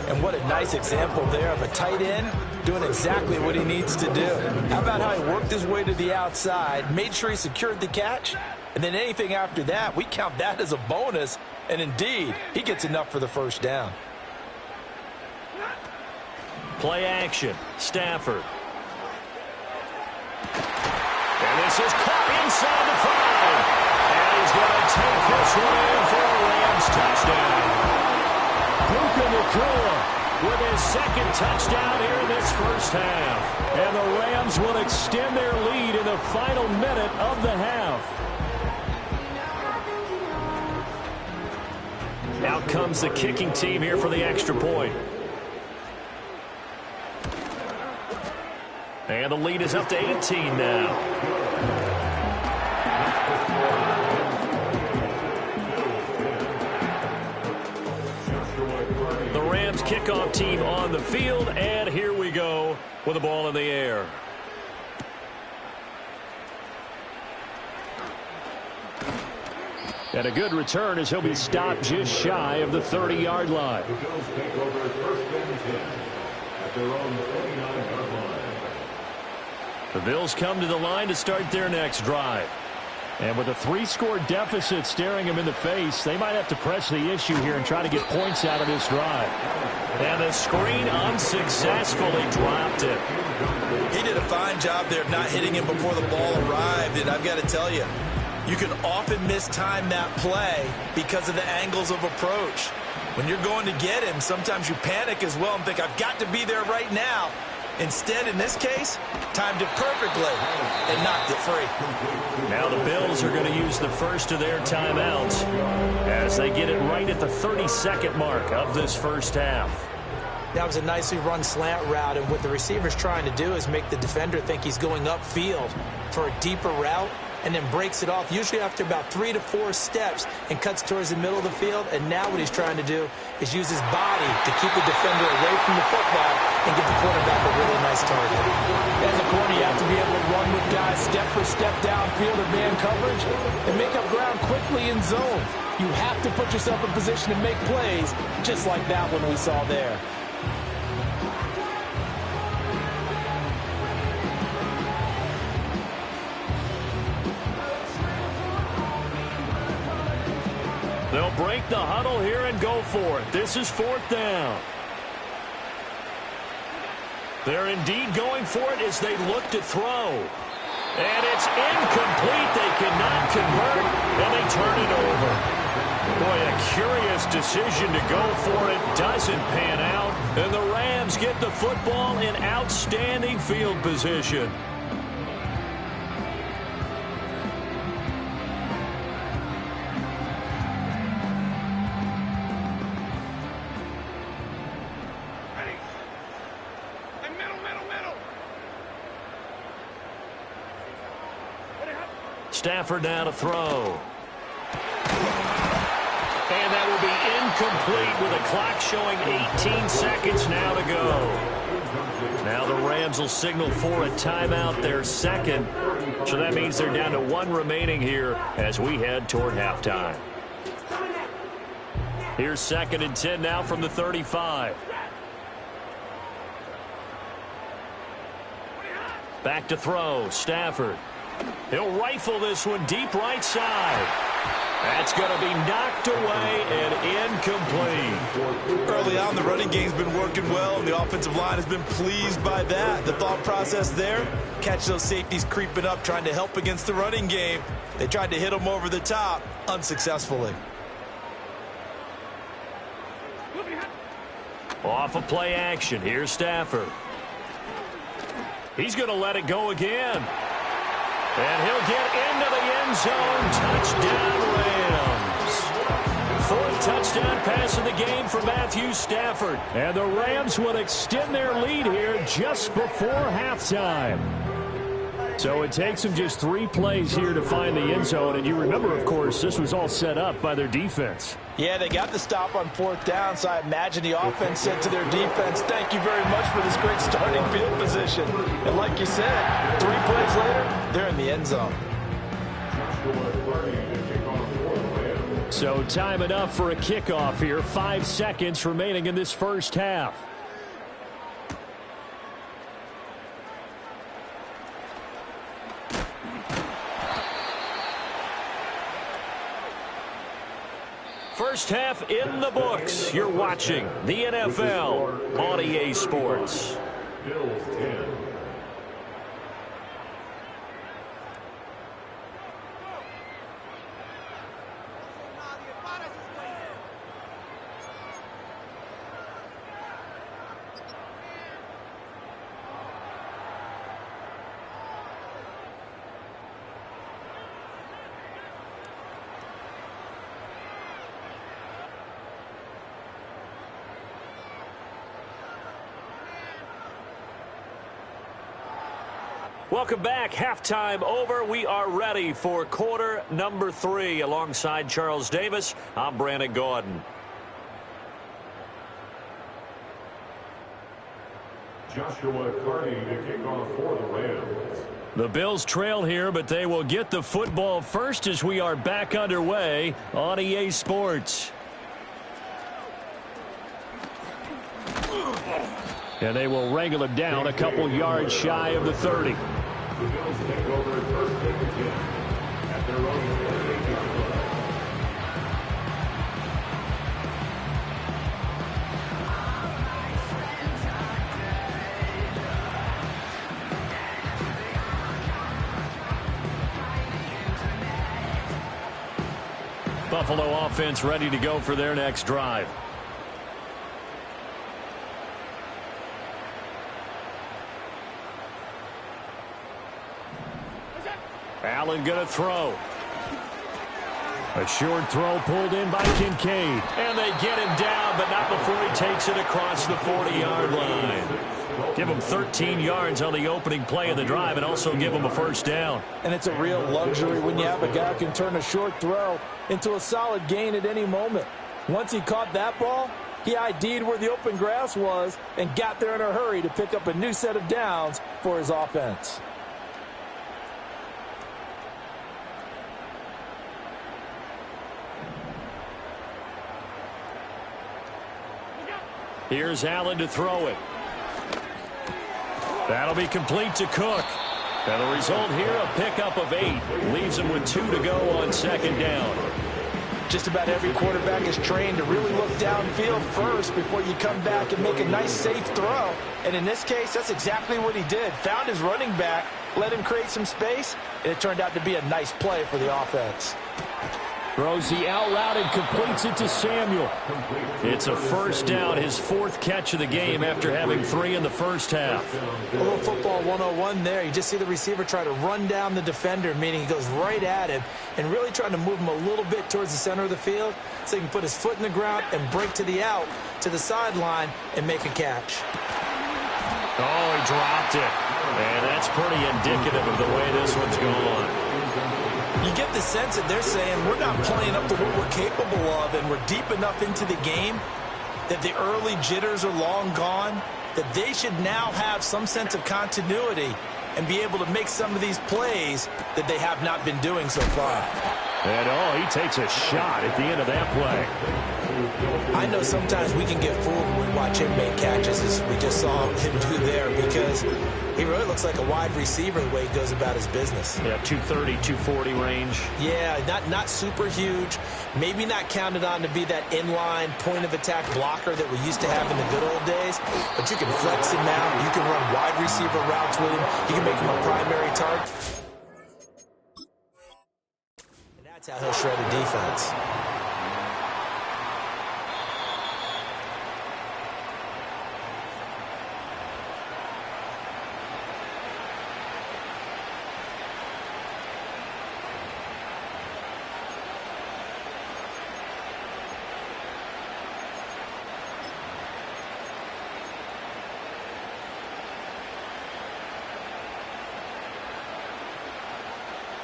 Speaker 10: And what a nice example there of a tight end doing exactly what he needs to do. How about how he worked his way to the outside, made sure he secured the catch, and then anything after that, we count that as a bonus. And indeed, he gets enough for the first down.
Speaker 9: Play action. Stafford. And this is caught inside the 5. And he's going to take this one in for a Rams touchdown. Puka Nacua with his 2nd touchdown here in this first half. And the Rams will extend their lead in the final minute of the half. Out comes the kicking team here for the extra point. And the lead is up to 18 now. The Rams kickoff team on the field, and here we go with the ball in the air. And a good return as he'll be stopped just shy of the 30-yard line. The Bills come to the line to start their next drive. And with a 3-score deficit staring them in the face, they might have to press the issue here and try to get points out of this drive. And the screen unsuccessfully dropped it.
Speaker 10: He did a fine job there of not hitting him before the ball arrived. And I've got to tell you, you can often mistime that play because of the angles of approach. When you're going to get him, sometimes you panic as well and think, I've got to be there right now. Instead, in this case, timed it perfectly and knocked it free.
Speaker 9: Now the Bills are going to use the first of their timeouts as they get it right at the 32nd mark of this first half.
Speaker 10: That was a nicely run slant route, and what the receiver's trying to do is make the defender think he's going upfield for a deeper route, and then breaks it off, usually after about 3 to 4 steps, and cuts towards the middle of the field. And now what he's trying to do is use his body to keep the defender away from the football and give the quarterback a really nice target. As a corner, you have to be able to run with guys step for step downfield in man coverage and make up ground quickly in zone. You have to put yourself in position to make plays, just like that one we saw there.
Speaker 9: They'll break the huddle here and go for it. This is 4th down. They're indeed going for it as they look to throw. And it's incomplete. They cannot convert, and they turn it over. Boy, a curious decision to go for it. Doesn't pan out, and the Rams get the football in outstanding field position. Stafford now to throw. And that will be incomplete with a clock showing 18 seconds now to go. Now the Rams will signal for a timeout, their 2nd. So that means they're down to 1 remaining here as we head toward halftime. Here's 2nd and 10 now from the 35. Back to throw. Stafford. He'll rifle this one deep right side. That's going to be knocked away and incomplete.
Speaker 10: Early on, the running game's been working well, and the offensive line has been pleased by that. The thought process there, catch those safeties creeping up, trying to help against the running game. They tried to hit them over the top, unsuccessfully.
Speaker 9: Off of play action, here's Stafford. He's going to let it go again. And he'll get into the end zone. Touchdown, Rams. Fourth touchdown pass of the game for Matthew Stafford. And the Rams will extend their lead here just before halftime. So it takes them just 3 plays here to find the end zone. And you remember, of course, this was all set up by their defense.
Speaker 10: Yeah, they got the stop on 4th down, so I imagine the offense said to their defense, thank you very much for this great starting field position. And like you said, 3 plays later, they're in the end zone.
Speaker 9: So time enough for a kickoff here. 5 seconds remaining in this first half. First half in the books. You're watching the NFL on EA Sports.
Speaker 11: Bills 10.
Speaker 9: Welcome back. Halftime over. We are ready for quarter number 3. Alongside Charles Davis, I'm Brandon Gaudin.
Speaker 11: Joshua Carney to kick off for the Rams.
Speaker 9: The Bills trail here, but they will get the football first as we are back underway on EA Sports. And they will wrangle it down a couple yards shy of the 30.
Speaker 11: The Bills take over at first and 10 at their own 28-yard line.
Speaker 9: Buffalo offense ready to go for their next drive. Allen going to throw. A short throw pulled in by Kincaid. And they get him down, but not before he takes it across the 40-yard line. Give him 13 yards on the opening play of the drive and also give him a first down.
Speaker 10: And it's a real luxury when you have a guy who can turn a short throw into a solid gain at any moment. Once he caught that ball, he ID'd where the open grass was and got there in a hurry to pick up a new set of downs for his offense.
Speaker 9: Here's Allen to throw it. That'll be complete to Cook. And the result here, a pickup of 8. Leaves him with 2 to go on second down.
Speaker 10: Just about every quarterback is trained to really look downfield first before you come back and make a nice, safe throw. And in this case, that's exactly what he did. Found his running back, let him create some space, and it turned out to be a nice play for the offense.
Speaker 9: Throws the out route and completes it to Samuel. It's a first down, his 4th catch of the game after having 3 in the first half.
Speaker 10: A little football 101 there. You just see the receiver try to run down the defender, meaning he goes right at him and really trying to move him a little bit towards the center of the field so he can put his foot in the ground and break to the out, to the sideline, and make a catch.
Speaker 9: Oh, he dropped it. And that's pretty indicative of the way this one's going.
Speaker 10: You get the sense that they're saying we're not playing up to what we're capable of, and we're deep enough into the game that the early jitters are long gone, that they should now have some sense of continuity and be able to make some of these plays that they have not been doing so far.
Speaker 9: And, he takes a shot at the end of that play.
Speaker 10: I know sometimes we can get fooled when we watch him make catches, as we just saw him do there, because he really looks like a wide receiver the way he goes about his business.
Speaker 9: Yeah, 230, 240 range.
Speaker 10: Yeah, not super huge. Maybe not counted on to be that inline point-of-attack blocker that we used to have in the good old days, but you can flex him out. You can run wide receiver routes with him. You can make him a primary target. And that's how he'll shred a defense.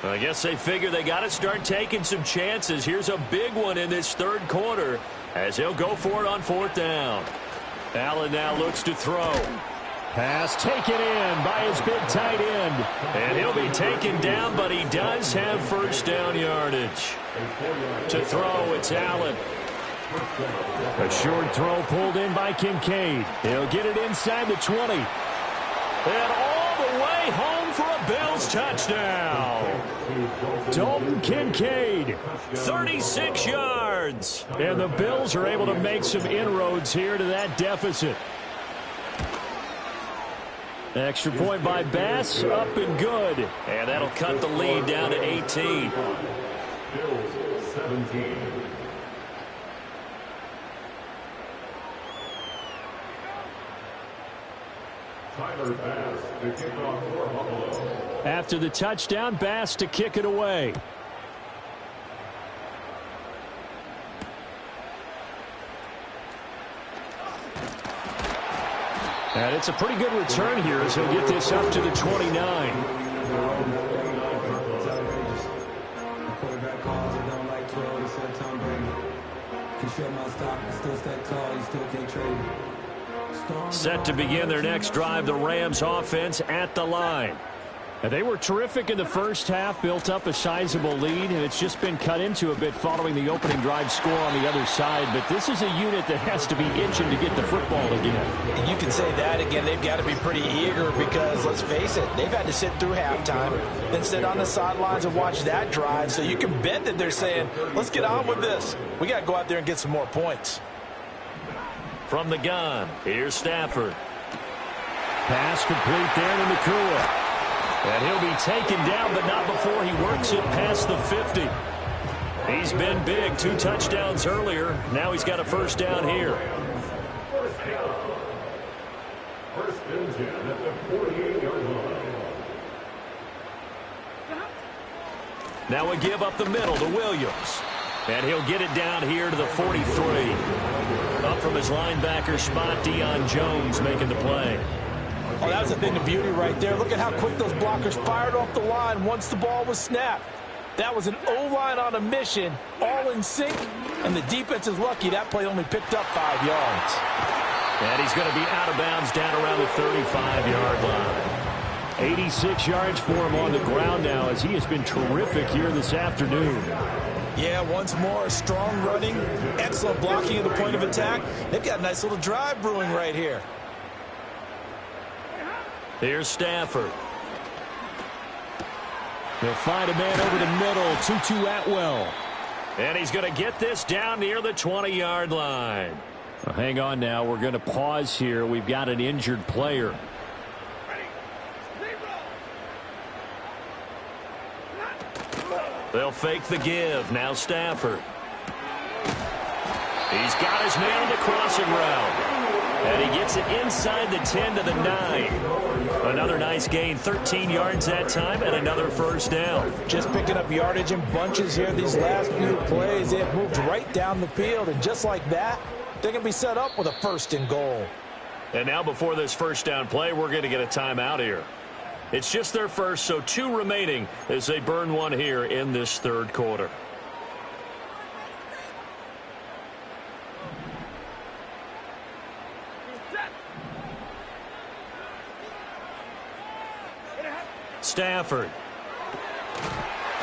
Speaker 9: I guess they figure they got to start taking some chances. Here's a big one in this third quarter as he'll go for it on fourth down. Allen now looks to throw. Pass taken in by his big tight end. And he'll be taken down, but he does have first down yardage. To throw, it's Allen. A short throw pulled in by Kincaid. He'll get it inside the 20. And all the way home for a Bills touchdown. Dalton Kincaid, 36 yards. And the Bills are able to make some inroads here to that deficit. Extra point by Bass, up and good. And that'll cut the lead down to 18.
Speaker 11: Bills 17. Tyler Bass to kick off for Buffalo.
Speaker 9: After the touchdown, Bass to kick it away. And it's a pretty good return here as he'll get this up to the 29. Set to begin their next drive, the Rams offense at the line. And they were terrific in the first half, built up a sizable lead, and it's just been cut into a bit following the opening drive score on the other side. But this is a unit that has to be itching to get the football again.
Speaker 10: And you can say that again. They've got to be pretty eager because, let's face it, they've had to sit through halftime, then sit on the sidelines and watch that drive. So you can bet that they're saying, let's get on with this. We got to go out there and get some more points.
Speaker 9: From the gun, here's Stafford. Pass complete there to Nakua. And he'll be taken down, but not before he works it past the 50. He's been big, 2 touchdowns earlier. Now he's got a first down here.
Speaker 11: First and 10 at the 48-yard line.
Speaker 9: Now we give up the middle to Williams. And he'll get it down here to the 43. Up from his linebacker spot, Deion Jones making the play.
Speaker 10: Oh, that was a thing of beauty right there. Look at how quick those blockers fired off the line once the ball was snapped. That was an O-line on a mission, all in sync, and the defense is lucky that play only picked up 5 yards.
Speaker 9: And he's going to be out of bounds down around the 35-yard line. 86 yards for him on the ground now as he has been terrific here this afternoon.
Speaker 10: Yeah, once more, strong running, excellent blocking at the point of attack. They've got a nice little drive brewing right here.
Speaker 9: Here's Stafford. They'll find a man over the middle, Tutu Atwell. And he's going to get this down near the 20-yard line. Well, hang on now. We're going to pause here. We've got an injured player. They'll fake the give. Now Stafford. He's got his man on the crossing route. And he gets it inside the 10 to the 9. Another nice gain, 13 yards that time, and another first down.
Speaker 10: Just picking up yardage in bunches here these last few plays. They have moved right down the field, and just like that, they're going to be set up with a first and goal.
Speaker 9: And now before this first down play, we're going to get a timeout here. It's just their first, so 2 remaining as they burn one here in this third quarter. Stafford.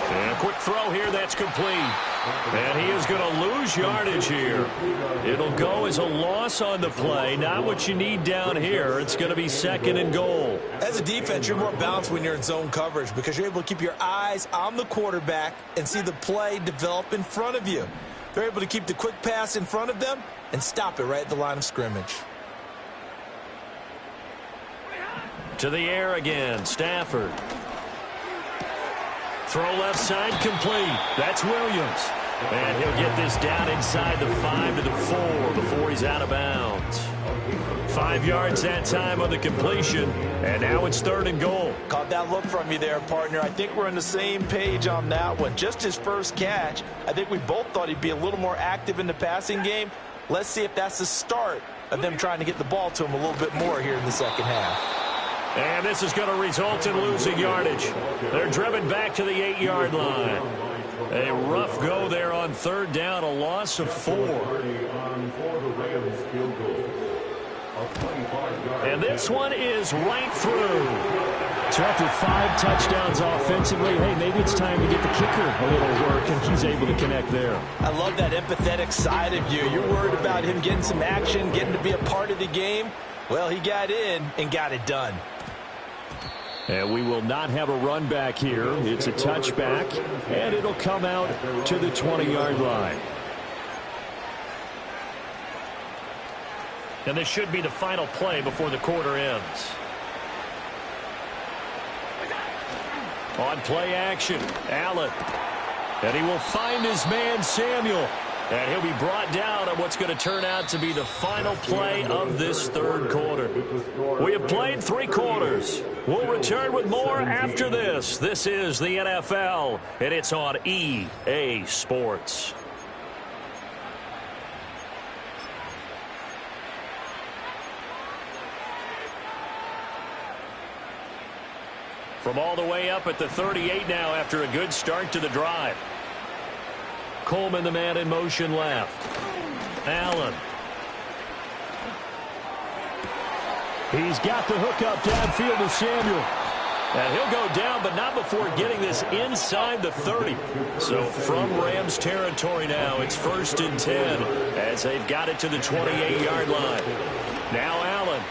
Speaker 9: And a quick throw here that's complete. And he is going to lose yardage here. It'll go as a loss on the play. Not what you need down here. It's going to be second and goal.
Speaker 10: As a defense, you're more balanced when you're in zone coverage because you're able to keep your eyes on the quarterback and see the play develop in front of you. They're able to keep the quick pass in front of them and stop it right at the line of scrimmage.
Speaker 9: To the air again, Stafford. Throw left side complete. That's Williams. And he'll get this down inside the 5 to the 4 before he's out of bounds. 5 yards that time on the completion. And now it's third and goal.
Speaker 10: Caught that look from you there, partner. I think we're on the same page on that one. Just his first catch. I think we both thought he'd be a little more active in the passing game. Let's see if that's the start of them trying to get the ball to him a little bit more here in the second half.
Speaker 9: And this is going to result in losing yardage. They're driven back to the 8-yard line. A rough go there on third down, a loss of 4. And this one is right through. So after 5 touchdowns offensively, hey, maybe it's time to get the kicker a little work, and he's able to connect there.
Speaker 10: I love that empathetic side of you. You're worried about him getting some action, getting to be a part of the game. Well, he got in and got it done.
Speaker 9: And we will not have a run back here. It's a touchback, and it'll come out to the 20-yard line. And this should be the final play before the quarter ends. On play action, Allen. And he will find his man, Samuel. And he'll be brought down on what's going to turn out to be the final play of this third quarter. We have played 3 quarters. We'll return with more after this. This is the NFL, and it's on EA Sports. From all the way up at the 38 now after a good start to the drive. Coleman, the man in motion left. Allen. He's got the hook up downfield to Samuel. And he'll go down, but not before getting this inside the 30. So from Rams territory now, it's 1st and 10 as they've got it to the 28-yard line. Now Allen.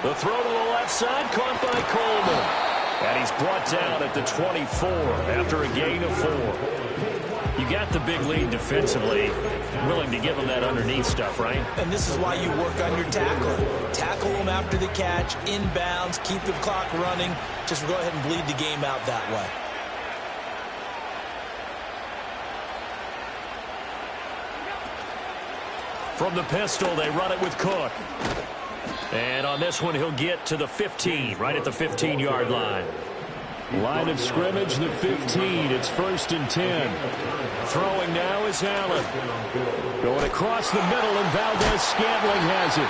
Speaker 9: The throw to the left side, caught by Coleman. And he's brought down at the 24 after a gain of 4. You got the big lead defensively. Willing to give him that underneath stuff, right?
Speaker 10: And this is why you work on your tackling. Tackle him after the catch, inbounds, keep the clock running. Just go ahead and bleed the game out that way.
Speaker 9: From the pistol, they run it with Cook. And on this one, he'll get to the 15, right at the 15-yard line. Line of scrimmage, the 15. It's 1st and 10. Throwing now is Allen. Going across the middle, and Valdez-Scantling has it.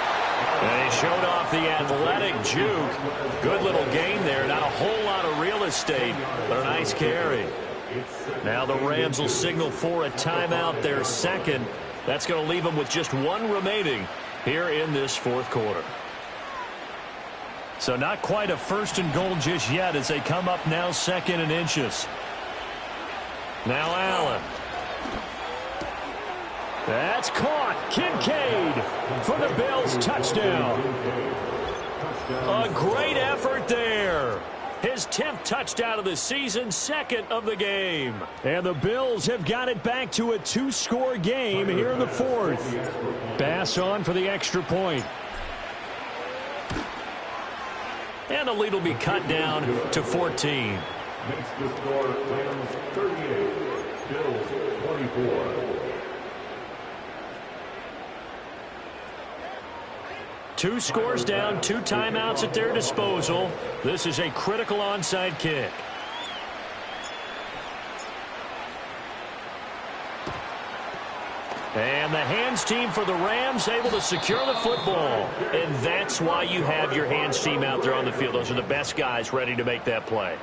Speaker 9: And he showed off the athletic juke. Good little gain there. Not a whole lot of real estate, but a nice carry. Now the Rams will signal for a timeout, their second. That's going to leave them with just 1 remaining here in this fourth quarter. So not quite a 1st and goal just yet as they come up now 2nd and inches. Now Allen. That's caught. Kincaid for the Bills, touchdown. A great effort there. His 10th touchdown of the season, 2nd of the game. And the Bills have got it back to a 2-score game here in the 4th. Bass on for the extra point. And the lead will be cut down to 14.
Speaker 11: Makes the score Rams 38, Bills 24.
Speaker 9: 2 scores down, 2 timeouts at their disposal. This is a critical onside kick. And the hands team for the Rams able to secure the football. And that's why you have your hands team out there on the field. Those are the best guys ready to make that play.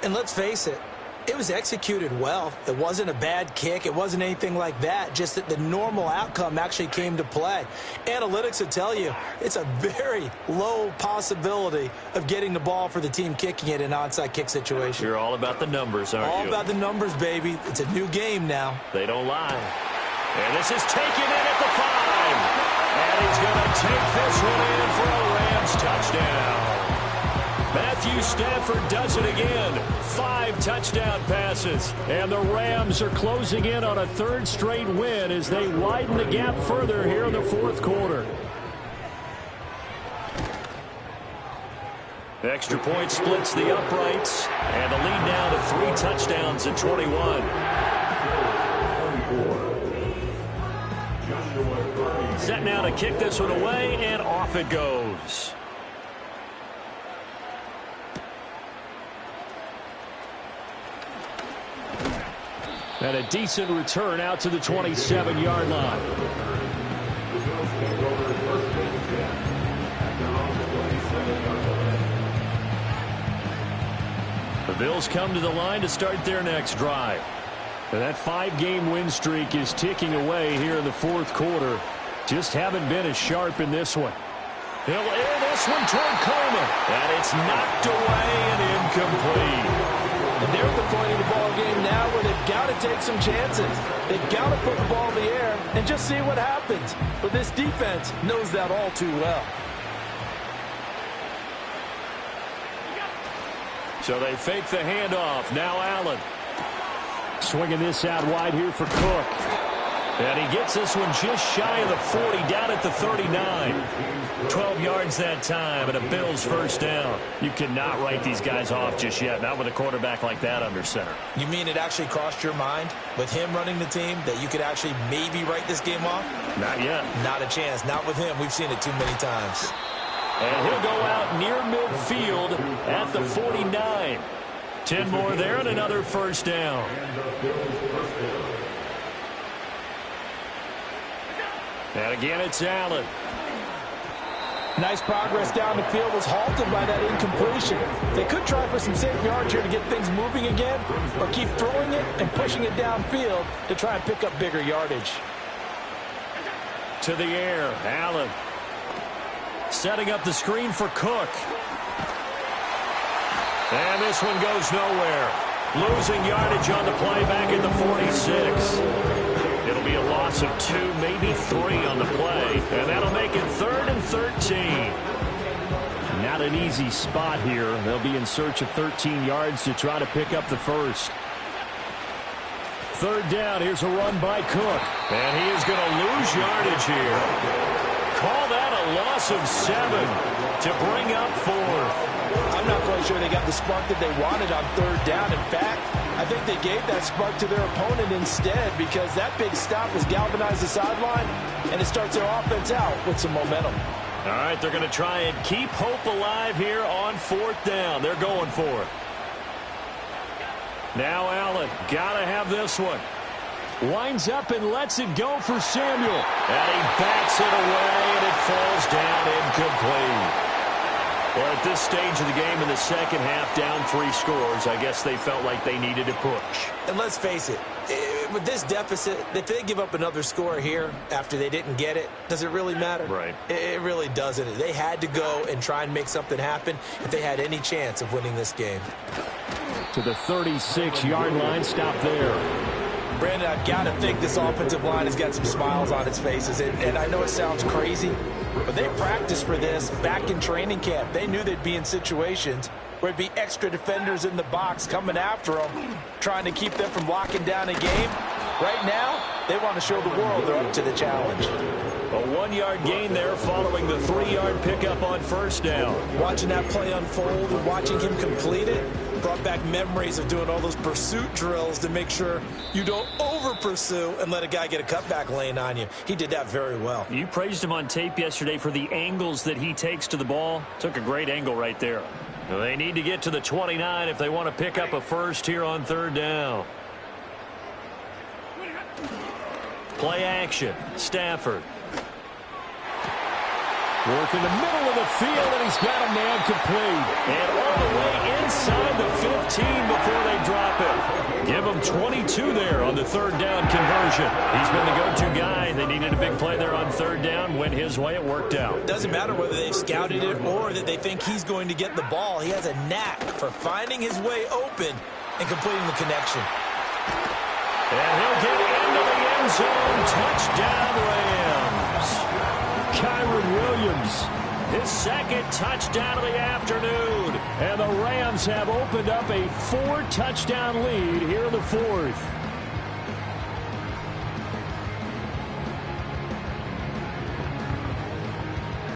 Speaker 10: And let's face it, it was executed well. It wasn't a bad kick. It wasn't anything like that. Just that the normal outcome actually came to play. Analytics will tell you it's a very low possibility of getting the ball for the team kicking it in an onside kick situation.
Speaker 9: You're all about the numbers, aren't you?
Speaker 10: All about the numbers, baby. It's a new game now.
Speaker 9: They don't lie. And this is taken in at the 5. And he's going to take this one in for a Rams touchdown. Matthew Stafford does it again. 5 touchdown passes. And the Rams are closing in on a 3rd straight win as they widen the gap further here in the 4th quarter. Extra point splits the uprights. And the lead now to 3 touchdowns at 21. Set now to kick this one away, and off it goes. And a decent return out to the 27-yard line.
Speaker 11: The Bills take over 1st and 10 at their own 27.
Speaker 9: The Bills come to the line to start their next drive. And that 5-game win streak is ticking away here in the fourth quarter. Just haven't been as sharp in this one. He'll air this one toward Coleman. And it's knocked away and incomplete.
Speaker 10: And they're at the point of the ball game now where they've got to take some chances. They've got to put the ball in the air and just see what happens. But this defense knows that all too well.
Speaker 9: So they fake the handoff. Now Allen. Swinging this out wide here for Cook. And he gets this one just shy of the 40, down at the 39. 12 yards that time, and a Bills first down. You cannot write these guys off just yet, not with a quarterback like that under center.
Speaker 10: You mean it actually crossed your mind with him running the team that you could actually maybe write this game off?
Speaker 9: Not yet.
Speaker 10: Not a chance. Not with him. We've seen it too many times.
Speaker 9: And he'll go out near midfield at the 49. 10 more there and another first down. And again, it's Allen.
Speaker 10: Nice progress down the field, was halted by that incompletion. They could try for some safe yards here to get things moving again, or keep throwing it and pushing it downfield to try and pick up bigger yardage.
Speaker 9: To the air, Allen. Setting up the screen for Cook. And this one goes nowhere. Losing yardage on the play back at the 46. It'll be a loss of 2, maybe 3 on the play. And that'll make it 3rd and 13. Not an easy spot here. They'll be in search of 13 yards to try to pick up the first. 3rd down. Here's a run by Cook. And he is going to lose yardage here. Call that a loss of 7 to bring up 4th.
Speaker 10: I'm not quite sure they got the spark that they wanted on 3rd down. In fact, I think they gave that spark to their opponent instead, because that big stop has galvanized the sideline, and it starts their offense out with some momentum.
Speaker 9: All right, they're going to try and keep hope alive here on 4th down. They're going for it. Now Allen, got to have this one. Winds up and lets it go for Samuel. And he backs it away, and it falls down incomplete. Well, at this stage of the game in the second half, down 3 scores, I guess they felt like they needed to push.
Speaker 10: And let's face it, with this deficit, if they give up another score here after they didn't get it, does it really matter?
Speaker 9: Right.
Speaker 10: It really doesn't. They had to go and try and make something happen if they had any chance of winning this game.
Speaker 9: To the 36-yard line, stop there.
Speaker 10: Brandon, I've got to think this offensive line has got some smiles on its faces. And I know it sounds crazy, but they practiced for this back in training camp. They knew they'd be in situations where it'd be extra defenders in the box coming after them, trying to keep them from locking down a game. Right now, they want to show the world they're up to the challenge.
Speaker 9: A 1-yard gain there following the 3-yard pickup on 1st down.
Speaker 10: Watching that play unfold and watching him complete it brought back memories of doing all those pursuit drills to make sure you don't over-pursue and let a guy get a cutback lane on you. He did that very well.
Speaker 9: You praised him on tape yesterday for the angles that he takes to the ball. Took a great angle right there. They need to get to the 29 if they want to pick up a first here on 3rd down. Play action. Stafford. Work in the middle of the field, and he's got a man complete. And all the way inside the 15 before they drop it. Give him 22 there on the 3rd down conversion. He's been the go-to guy. They needed a big play there on 3rd down. Went his way. It worked out.
Speaker 10: Doesn't matter whether they've scouted it or that they think he's going to get the ball. He has a knack for finding his way open and completing the connection.
Speaker 9: And he'll get into the end zone. Touchdown, Rams. Kyren Williams, his 2nd touchdown of the afternoon. And the Rams have opened up a 4-touchdown lead here in the 4th.